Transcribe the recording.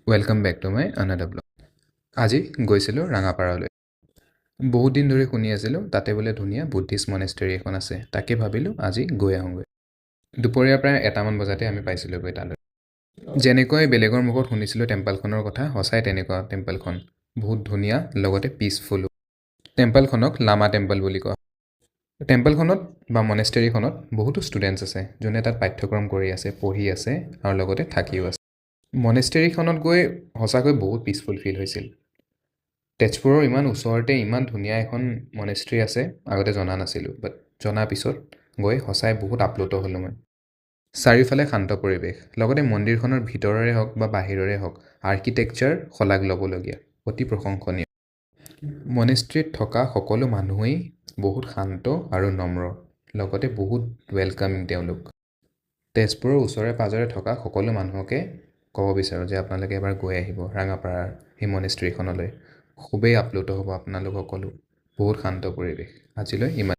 Welcome back to my another blog. আজি গৈছিলোঁ ৰাঙাপাৰালৈ। বহুত দিন ধৰি শুনি আছিলোঁ তাতে বোলে ধুনীয়া বুদ্ধিষ্ট মনেষ্ট্ৰী এখন আছে। তাকে ভাবিলোঁ আজি গৈ আহোঁগৈ। দুপৰীয়া প্ৰায় 1টামান বজাতে আমি পাইছিলোঁগৈ তালৈ। যেনেকৈ বেলেগৰ মুখত শুনিছিলোঁ টেম্পলখনৰ কথা, সঁচাই তেনেকুৱা টেম্পলখন। বহুত ধুনীয়া, লগতে পিচফুলো। টেম্পলখনক লামা টেম্পল বুলি কোৱা হয়। টেম্পলখনত বা মনেষ্ট্ৰীখনত বহুতো ষ্টুডেণ্টছ আছে, যোনে তাত পাঠ্যক্ৰম কৰি আছে, পঢ়ি আছে আৰু লগতে থাকিও আছে। মনেষ্ট্ৰীখনত গৈ সঁচাকৈ বহুত পিচফুল ফিল হৈছিল। তেজপুৰৰ ইমান ওচৰতে ইমান ধুনীয়া এখন মনেষ্ট্ৰী আছে, আগতে জনা নাছিলোঁ, বাট জনাৰ পিছত গৈ সঁচাই বহুত আপ্লুত হ'লোঁ মই। চাৰিওফালে শান্ত পৰিৱেশ, লগতে মন্দিৰখনৰ ভিতৰৰে হওক বা বাহিৰৰে হওক আৰ্কিটেকচাৰ শলাগ ল'বলগীয়া, অতি প্ৰশংসনীয়। মনেষ্ট্ৰীত থকা সকলো মানুহেই বহুত শান্ত আৰু নম্ৰ, লগতে বহুত ৱেলকামিং তেওঁলোক। তেজপুৰৰ ওচৰে পাঁজৰে থকা সকলো মানুহকে ক'ব বিচাৰোঁ যে আপোনালোকে এবাৰ গৈ আহিব ৰাঙাপাৰাৰ সেই মনেষ্ট্ৰীখনলৈ। খুবেই আপ্লুত হ'ব আপোনালোক সকলো। বহুত শান্ত পৰিৱেশ। আজিলৈ ইমান।